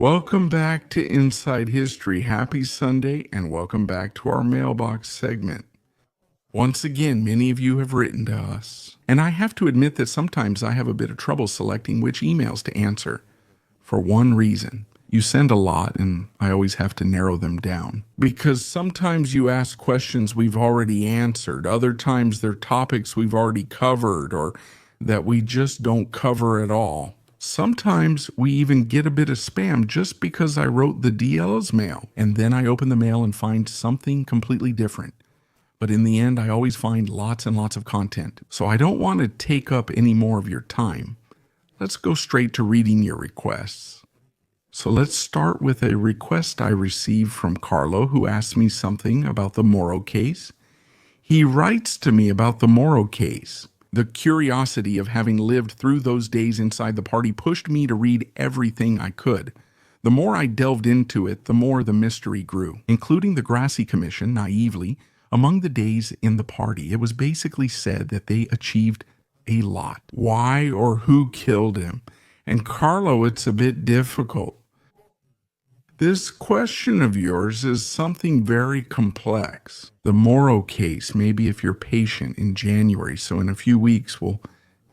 Welcome back to Inside History. Happy Sunday, and welcome back to our Mailbox segment. Once again, many of you have written to us, and I have to admit that sometimes I have a bit of trouble selecting which emails to answer. For one reason, you send a lot, and I always have to narrow them down. Because sometimes you ask questions we've already answered, other times they're topics we've already covered, or that we just don't cover at all. Sometimes we even get a bit of spam just because I wrote the DL's mail, and then I open the mail and find something completely different. But in the end, I always find lots and lots of content. So I don't want to take up any more of your time. Let's go straight to reading your requests. So let's start with a request I received from Carlo, who asked me something about the Moro case. He writes to me about the Moro case. The curiosity of having lived through those days inside the party pushed me to read everything I could. The more I delved into it, the more the mystery grew, including the Grassi Commission, naively. Among the days in the party, it was basically said that they achieved a lot. Why or who killed him? And Carlo, it's a bit difficult. This question of yours is something very complex. The Moro case, maybe if you're patient, in January, so in a few weeks we'll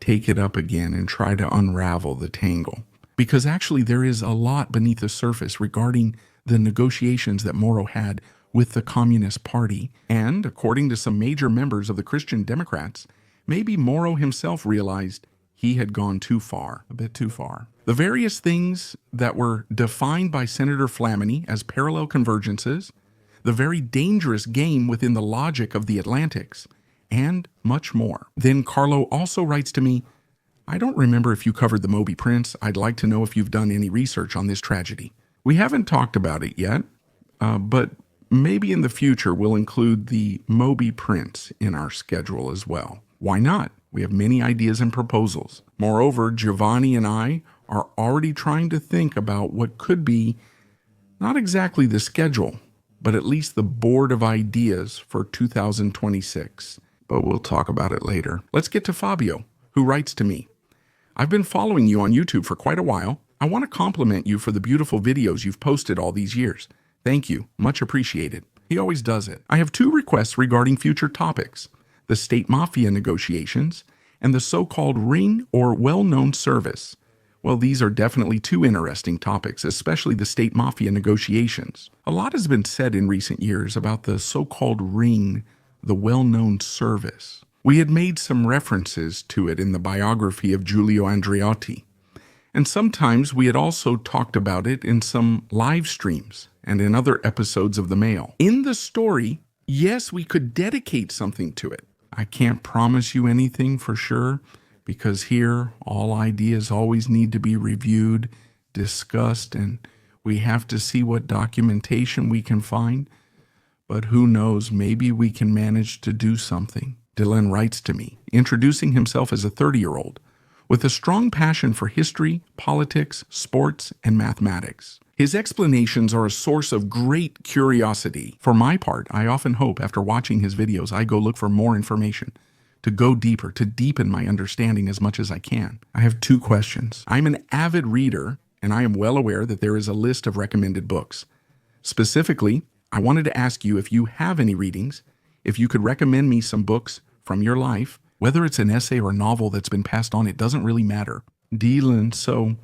take it up again and try to unravel the tangle. Because actually there is a lot beneath the surface regarding the negotiations that Moro had with the Communist Party, and according to some major members of the Christian Democrats, maybe Moro himself realized he had gone too far, a bit too far. The various things that were defined by Senator Flamini as parallel convergences, the very dangerous game within the logic of the Atlantics, and much more. Then Carlo also writes to me, I don't remember if you covered the Moby Prince. I'd like to know if you've done any research on this tragedy. We haven't talked about it yet, but maybe in the future we'll include the Moby Prince in our schedule as well. Why not? We have many ideas and proposals. Moreover, Giovanni and I are already trying to think about what could be not exactly the schedule, but at least the board of ideas for 2026. But we'll talk about it later. Let's get to Fabio, who writes to me. I've been following you on YouTube for quite a while. I want to compliment you for the beautiful videos you've posted all these years. Thank you. Much appreciated. He always does it. I have two requests regarding future topics: the State-mafia negotiations and the so-called ring or well-known service. Well, these are definitely two interesting topics, especially the State-mafia negotiations. A lot has been said in recent years about the so-called ring, the well-known service. We had made some references to it in the biography of Giulio Andreotti. And sometimes we had also talked about it in some live streams and in other episodes of the Mail. In the story, yes, we could dedicate something to it. I can't promise you anything for sure, because here all ideas always need to be reviewed, discussed, and we have to see what documentation we can find. But who knows, maybe we can manage to do something. Dylan writes to me, introducing himself as a 30-year-old with a strong passion for history, politics, sports, and mathematics. His explanations are a source of great curiosity. For my part, I often hope after watching his videos I go look for more information, to go deeper, to deepen my understanding as much as I can. I have two questions. I'm an avid reader, and I am well aware that there is a list of recommended books. Specifically, I wanted to ask you if you have any readings, if you could recommend me some books from your life. Whether it's an essay or a novel that's been passed on, it doesn't really matter. Dylan, so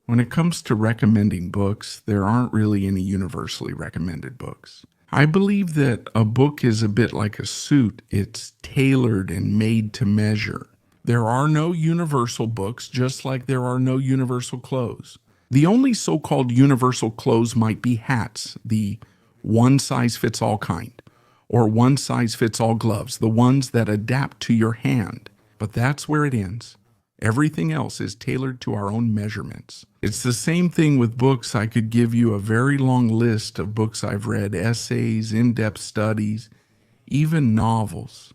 when it comes to recommending books, there aren't really any universally recommended books. I believe that a book is a bit like a suit. It's tailored and made to measure. There are no universal books, just like there are no universal clothes. The only so-called universal clothes might be hats, the one-size-fits-all kind, or one-size-fits-all gloves, the ones that adapt to your hand. But that's where it ends. Everything else is tailored to our own measurements. It's the same thing with books. I could give you a very long list of books I've read, essays, in-depth studies, even novels.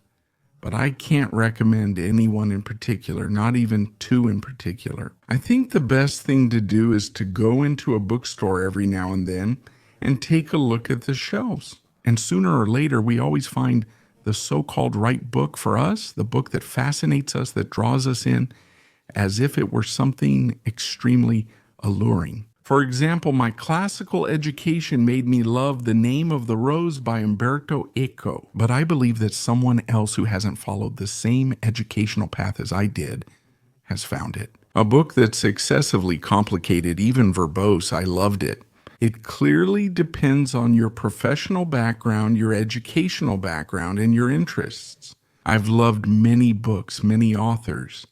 But I can't recommend anyone in particular, not even two in particular. I think the best thing to do is to go into a bookstore every now and then and take a look at the shelves. And sooner or later, we always find the so-called right book for us, the book that fascinates us, that draws us in, as if it were something extremely alluring. For example, my classical education made me love The Name of the Rose by Umberto Eco, but I believe that someone else who hasn't followed the same educational path as I did has found it. A book that's excessively complicated, even verbose. I loved it. It clearly depends on your professional background, your educational background, and your interests. I've loved many books, many authors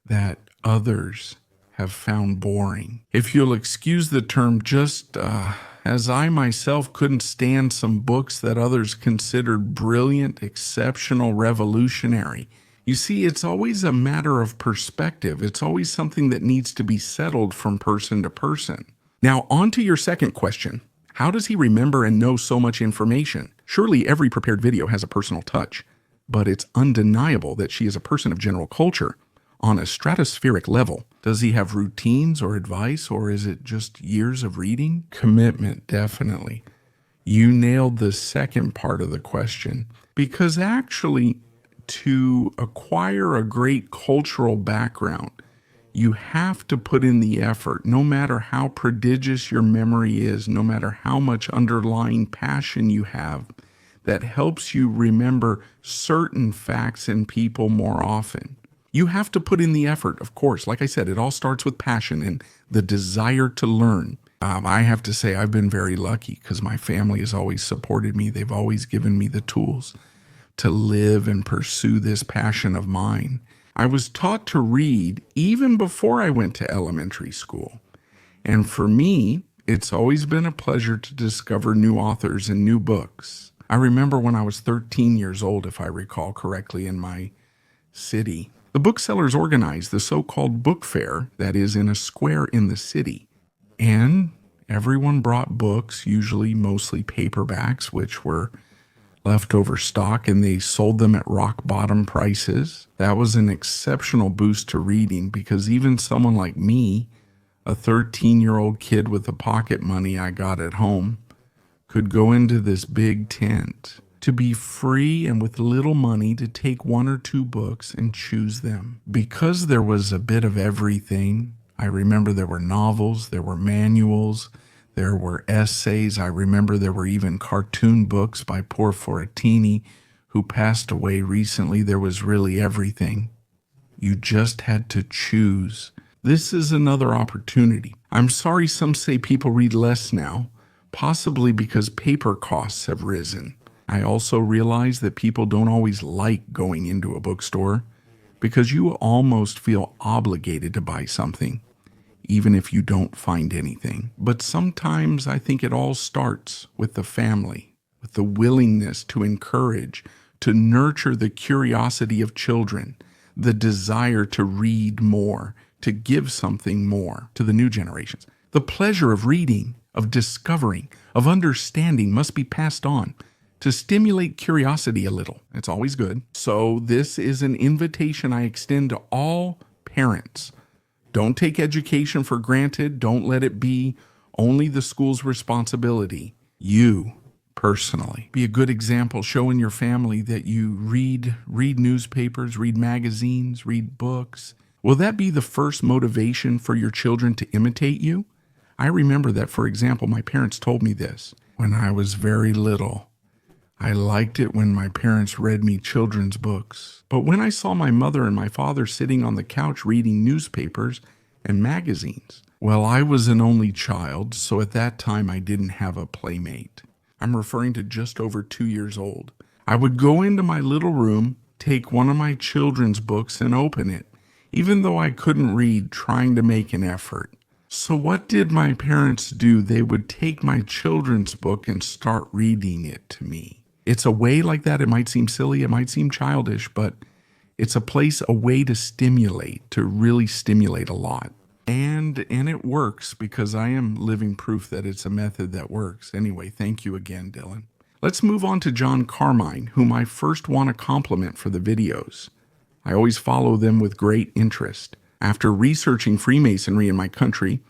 that others have found boring. If you'll excuse the term, just as I myself couldn't stand some books that others considered brilliant, exceptional, revolutionary. You see, it's always a matter of perspective. It's always something that needs to be settled from person to person. Now, on to your second question. How does he remember and know so much information? Surely every prepared video has a personal touch, but it's undeniable that she is a person of general culture on a stratospheric level. Does he have routines or advice, or is it just years of reading? Commitment, definitely. You nailed the second part of the question, because actually, to acquire a great cultural background, you have to put in the effort, no matter how prodigious your memory is, no matter how much underlying passion you have, that helps you remember certain facts and people more often. You have to put in the effort, of course. Like I said, it all starts with passion and the desire to learn. I have to say I've been very lucky because my family has always supported me. They've always given me the tools to live and pursue this passion of mine. I was taught to read even before I went to elementary school. And for me, it's always been a pleasure to discover new authors and new books. I remember when I was 13 years old, if I recall correctly, in my city, the booksellers organized the so-called book fair that is in a square in the city. And everyone brought books, usually mostly paperbacks, which were leftover stock, and they sold them at rock bottom prices. That was an exceptional boost to reading because even someone like me, a 13-year-old kid with the pocket money I got at home, could go into this big tent to be free and with little money to take one or two books and choose them. Because there was a bit of everything, I remember there were novels, there were manuals, there were essays. I remember there were even cartoon books by poor Foratini, who passed away recently. There was really everything. You just had to choose. This is another opportunity. I'm sorry some say people read less now, possibly because paper costs have risen. I also realize that people don't always like going into a bookstore because you almost feel obligated to buy something, even if you don't find anything. But sometimes I think it all starts with the family, with the willingness to encourage, to nurture the curiosity of children, the desire to read more, to give something more to the new generations. The pleasure of reading, of discovering, of understanding must be passed on to stimulate curiosity a little. It's always good. So this is an invitation I extend to all parents. Don't take education for granted. Don't let it be only the school's responsibility. You, personally, be a good example. Show in your family that you read newspapers, read magazines, read books. Will that be the first motivation for your children to imitate you? I remember that, for example, my parents told me this when I was very little. I liked it when my parents read me children's books. But when I saw my mother and my father sitting on the couch reading newspapers and magazines, well, I was an only child, so at that time I didn't have a playmate. I'm referring to just over 2 years old. I would go into my little room, take one of my children's books and open it, even though I couldn't read, trying to make an effort. So what did my parents do? They would take my children's book and start reading it to me. It's a way like that. It might seem silly, it might seem childish, but it's a place, a way to stimulate, to really stimulate a lot. And it works because I am living proof that it's a method that works. Anyway, thank you again, Dylan. Let's move on to John Carmine, whom I first want to compliment for the videos. I always follow them with great interest. After researching Freemasonry in my country,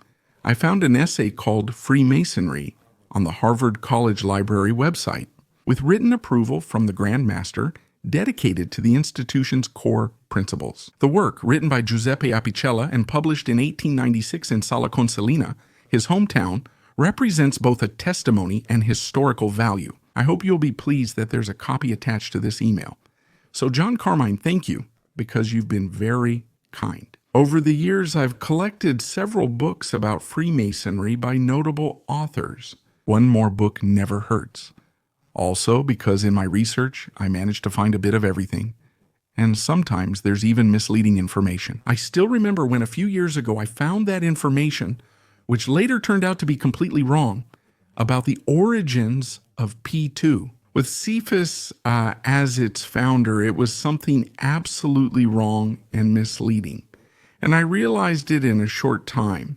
I found an essay called Freemasonry on the Harvard College Library website, with written approval from the Grand Master, dedicated to the institution's core principles. The work, written by Giuseppe Apicella and published in 1896 in Sala Consilina, his hometown, represents both a testimony and historical value. I hope you'll be pleased that there's a copy attached to this email. So John Carmine, thank you, because you've been very kind. Over the years, I've collected several books about Freemasonry by notable authors. One more book never hurts. Also, because in my research, I managed to find a bit of everything. And sometimes there's even misleading information. I still remember when a few years ago I found that information, which later turned out to be completely wrong, about the origins of P2. With Cephas as its founder, it was something absolutely wrong and misleading. And I realized it in a short time,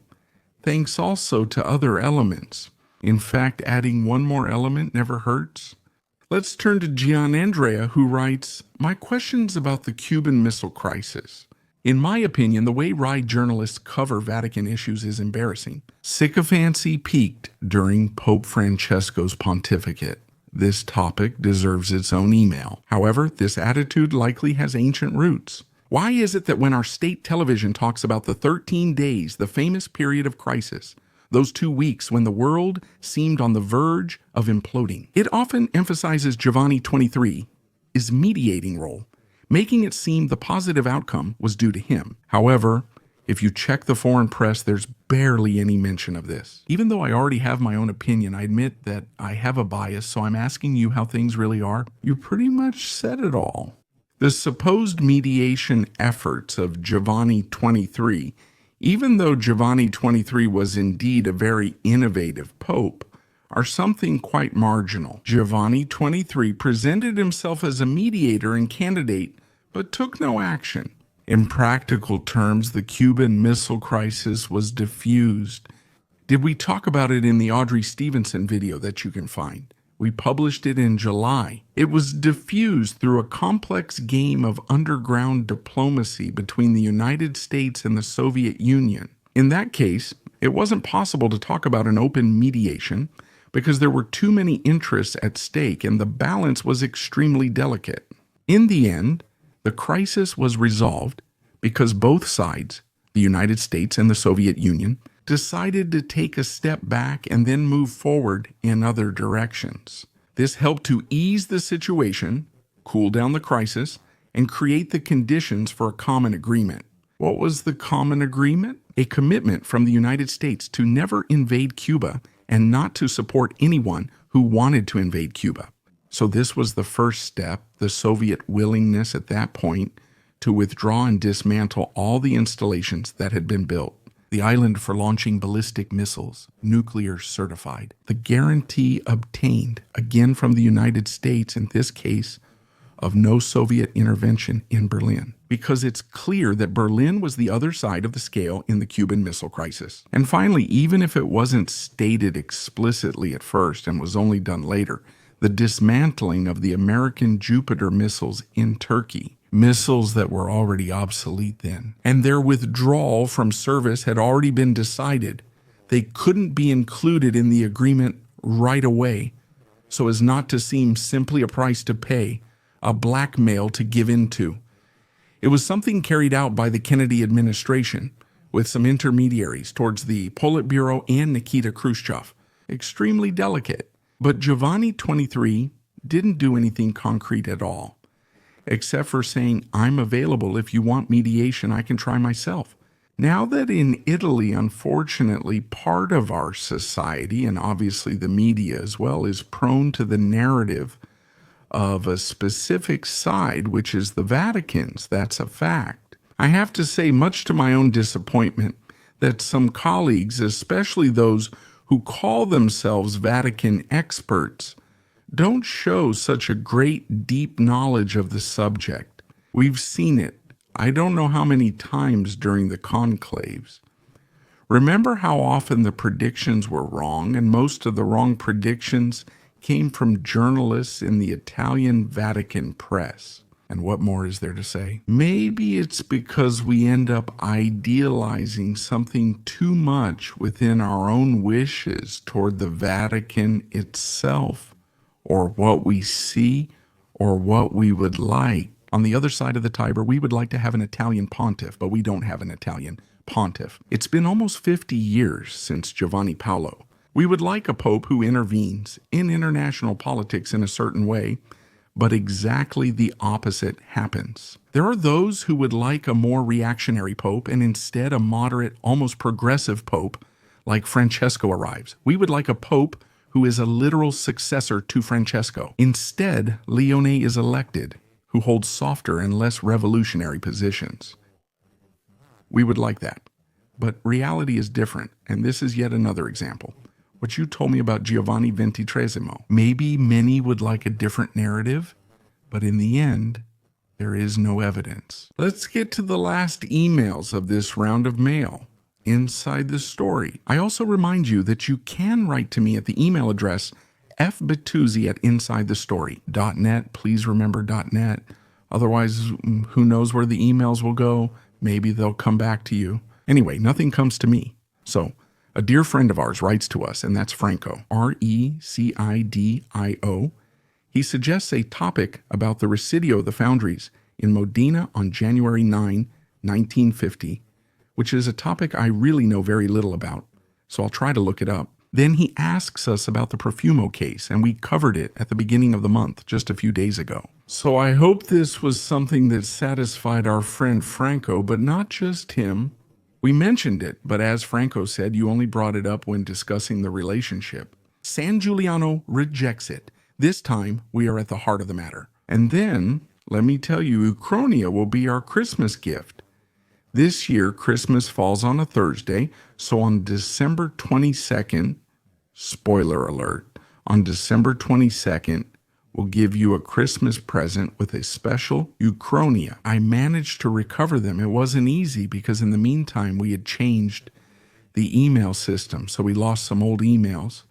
thanks also to other elements. In fact, adding one more element never hurts. Let's turn to Gian Andrea, who writes, "My questions about the Cuban Missile Crisis. In my opinion, the way Ride journalists cover Vatican issues is embarrassing. Sycophancy peaked during Pope Francesco's pontificate. This topic deserves its own email. However, this attitude likely has ancient roots. Why is it that when our state television talks about the 13 days, the famous period of crisis, those 2 weeks when the world seemed on the verge of imploding, it often emphasizes Giovanni 23, his mediating role, making it seem the positive outcome was due to him? However, if you check the foreign press, there's barely any mention of this. Even though I already have my own opinion, I admit that I have a bias, so I'm asking you how things really are. You pretty much said it all. The supposed mediation efforts of Giovanni 23, even though Giovanni 23 was indeed a very innovative pope, are something quite marginal. Giovanni 23 presented himself as a mediator and candidate, but took no action. In practical terms, the Cuban Missile Crisis was diffused. Did we talk about it in the Audrey Stevenson video that you can find? We published it in July. It was diffused through a complex game of underground diplomacy between the United States and the Soviet Union. In that case, it wasn't possible to talk about an open mediation because there were too many interests at stake and the balance was extremely delicate. In the end, the crisis was resolved because both sides, the United States and the Soviet Union, decided to take a step back and then move forward in other directions. This helped to ease the situation, cool down the crisis, and create the conditions for a common agreement. What was the common agreement? A commitment from the United States to never invade Cuba and not to support anyone who wanted to invade Cuba. So this was the first step, the Soviet willingness at that point to withdraw and dismantle all the installations that had been built. The island for launching ballistic missiles, nuclear certified. The guarantee obtained, again from the United States, in this case, of no Soviet intervention in Berlin. Because it's clear that Berlin was the other side of the scale in the Cuban Missile Crisis. And finally, even if it wasn't stated explicitly at first and was only done later, the dismantling of the American Jupiter missiles in Turkey, missiles that were already obsolete then, and their withdrawal from service had already been decided. They couldn't be included in the agreement right away, so as not to seem simply a price to pay, a blackmail to give into. It was something carried out by the Kennedy administration with some intermediaries towards the Politburo and Nikita Khrushchev. Extremely delicate. But Giovanni 23 didn't do anything concrete at all, except for saying, "I'm available. If you want mediation, I can try myself." Now that in Italy, unfortunately, part of our society, and obviously the media as well, is prone to the narrative of a specific side, which is the Vatican's, that's a fact. I have to say, much to my own disappointment, that some colleagues, especially those who call themselves Vatican experts, don't show such a great deep knowledge of the subject. We've seen it, I don't know how many times during the conclaves. Remember how often the predictions were wrong, and most of the wrong predictions came from journalists in the Italian Vatican press. And what more is there to say? Maybe it's because we end up idealizing something too much within our own wishes toward the Vatican itself, or what we see, or what we would like. On the other side of the Tiber, we would like to have an Italian pontiff, but we don't have an Italian pontiff. It's been almost 50 years since Giovanni Paolo. We would like a pope who intervenes in international politics in a certain way, but exactly the opposite happens. There are those who would like a more reactionary pope and instead a moderate, almost progressive pope like Francesco arrives. We would like a pope who is a literal successor to Francesco. Instead, Leone is elected, who holds softer and less revolutionary positions. We would like that. But reality is different, and this is yet another example. What you told me about Giovanni XXIII. Maybe many would like a different narrative, but in the end, there is no evidence. Let's get to the last emails of this round of mail. Inside the story. I also remind you that you can write to me at the email address fbatuzzi@insidethestory.net. Please remember .net. Otherwise, who knows where the emails will go? Maybe they'll come back to you. Anyway, nothing comes to me. So, a dear friend of ours writes to us, and that's Franco, Recidio. He suggests a topic about the Residio of the Foundries in Modena on January 9, 1950, which is a topic I really know very little about, so I'll try to look it up. Then he asks us about the Profumo case, and we covered it at the beginning of the month, just a few days ago. So I hope this was something that satisfied our friend Franco, but not just him. We mentioned it, but as Franco said, you only brought it up when discussing the relationship. San Giuliano rejects it. This time, we are at the heart of the matter. And then, let me tell you, Uchronia will be our Christmas gift. This year, Christmas falls on a Thursday, so on December 22nd, spoiler alert, on December 22nd, we'll give you a Christmas present with a special Uchronia. I managed to recover them. It wasn't easy because in the meantime, we had changed the email system, so we lost some old emails,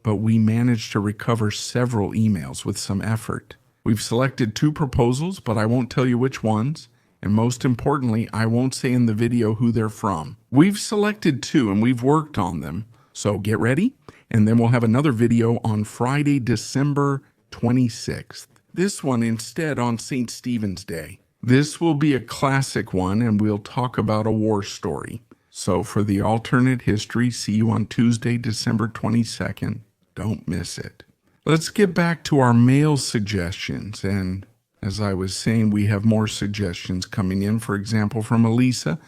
but we managed to recover several emails with some effort. We've selected 2 proposals, but I won't tell you which ones. And most importantly, I won't say in the video who they're from. We've selected 2 and we've worked on them. So get ready, and then we'll have another video on Friday, December 26th. This one instead on St. Stephen's Day. This will be a classic one, and we'll talk about a war story. So for the alternate history, see you on Tuesday, December 22nd. Don't miss it. Let's get back to our mail suggestions, and as I was saying, we have more suggestions coming in, for example, from Elisa,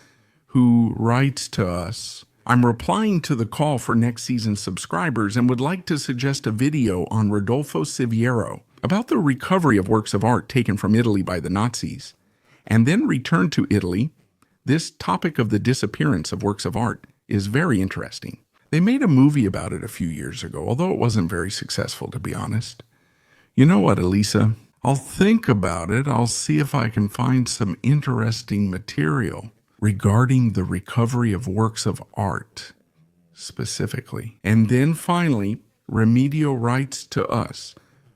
who writes to us, I'm replying to the call for next season's subscribers and would like to suggest a video on Rodolfo Siviero about the recovery of works of art taken from Italy by the Nazis, and then returned to Italy. This topic of the disappearance of works of art is very interesting. They made a movie about it a few years ago, although it wasn't very successful, to be honest. You know what, Elisa? I'll think about it. I'll see if I can find some interesting material regarding the recovery of works of art, specifically. And then finally, Remedio writes to us,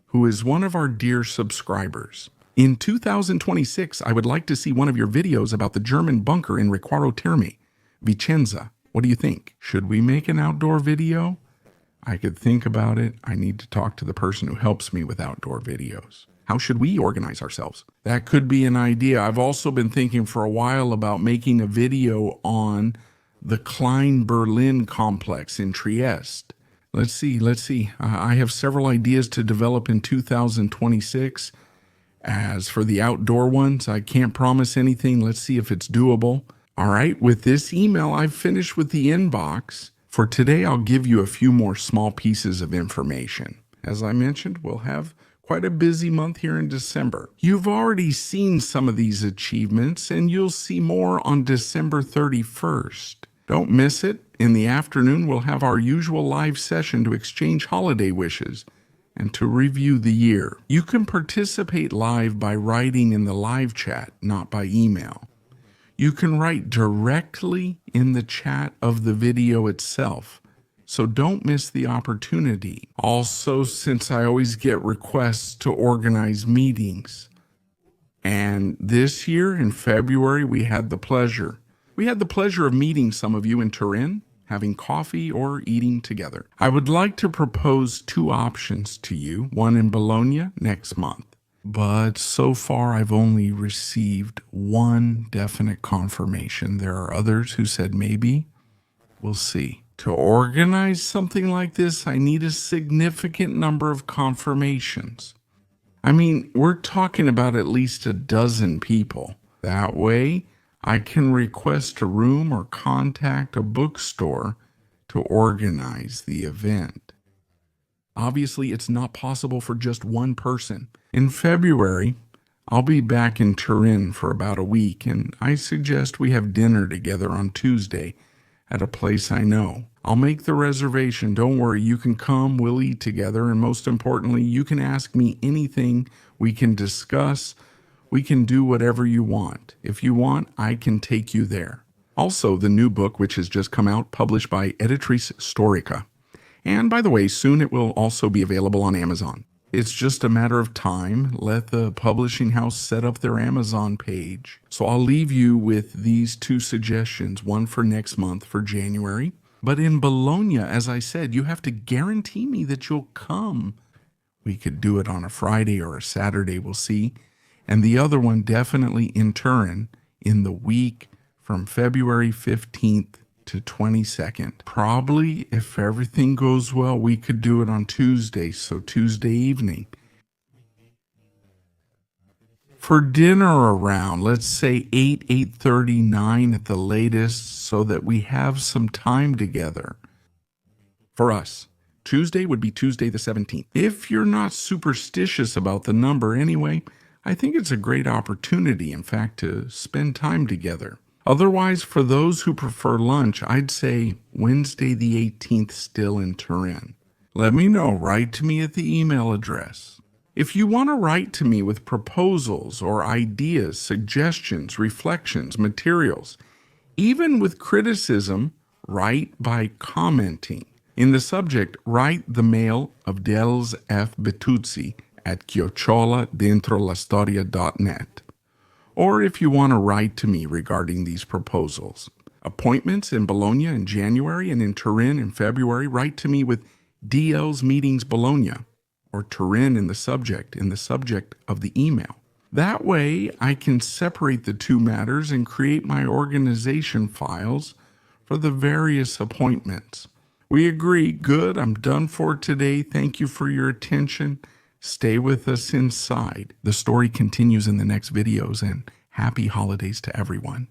who is one of our dear subscribers. In 2026, I would like to see one of your videos about the German bunker in Requaro Terme, Vicenza. What do you think? Should we make an outdoor video? I could think about it. I need to talk to the person who helps me with outdoor videos. How should we organize ourselves? That could be an idea. I've also been thinking for a while about making a video on the Klein Berlin complex in Trieste. Let's see. I have several ideas to develop in 2026. As for the outdoor ones, I can't promise anything. Let's see if it's doable. All right, with this email, I've finished with the inbox. For today, I'll give you a few more small pieces of information. As I mentioned, we'll have quite a busy month here in December. You've already seen some of these achievements, and you'll see more on December 31st. Don't miss it. In the afternoon, we'll have our usual live session to exchange holiday wishes and to review the year. You can participate live by writing in the live chat, not by email. You can write directly in the chat of the video itself, so don't miss the opportunity. Also, since I always get requests to organize meetings, and this year in February, we had the pleasure of meeting some of you in Turin, having coffee or eating together. I would like to propose 2 options to you, one in Bologna next month, But so far, I've only received one definite confirmation. There are others who said maybe. We'll see. To organize something like this, I need a significant number of confirmations. I mean, we're talking about at least a dozen people. That way, I can request a room or contact a bookstore to organize the event. Obviously, it's not possible for just one person. In February, I'll be back in Turin for about a week, and I suggest we have dinner together on Tuesday at a place I know. I'll make the reservation. Don't worry, you can come, we'll eat together, and most importantly, you can ask me anything. We can discuss. We can do whatever you want. If you want, I can take you there. Also, the new book, which has just come out, published by Editrice Storica. And by the way, soon it will also be available on Amazon. It's just a matter of time. Let the publishing house set up their Amazon page. So I'll leave you with these two suggestions, one for next month for January. But in Bologna, as I said, you have to guarantee me that you'll come. We could do it on a Friday or a Saturday, we'll see. And the other one definitely in Turin in the week from February 15th to 22nd. Probably, if everything goes well, we could do it on Tuesday, so Tuesday evening. For dinner around, let's say 8:30, 9 at the latest, so that we have some time together. For us, Tuesday would be Tuesday the 17th. If you're not superstitious about the number anyway, I think it's a great opportunity, in fact, to spend time together. Otherwise, for those who prefer lunch, I'd say Wednesday the 18th still in Turin. Let me know. Write to me at the email address. If you want to write to me with proposals or ideas, suggestions, reflections, materials, even with criticism, write by commenting. In the subject, write the mail of Dels F. Betuzzi at chioccioladentrolastoria.net. Or if you want to write to me regarding these proposals. Appointments in Bologna in January and in Turin in February, write to me with DL's Meetings Bologna or Turin in the subject of the email. That way, I can separate the two matters and create my organization files for the various appointments. We agree. Good. I'm done for today. Thank you for your attention. Stay with us inside. The story continues in the next videos, and happy holidays to everyone.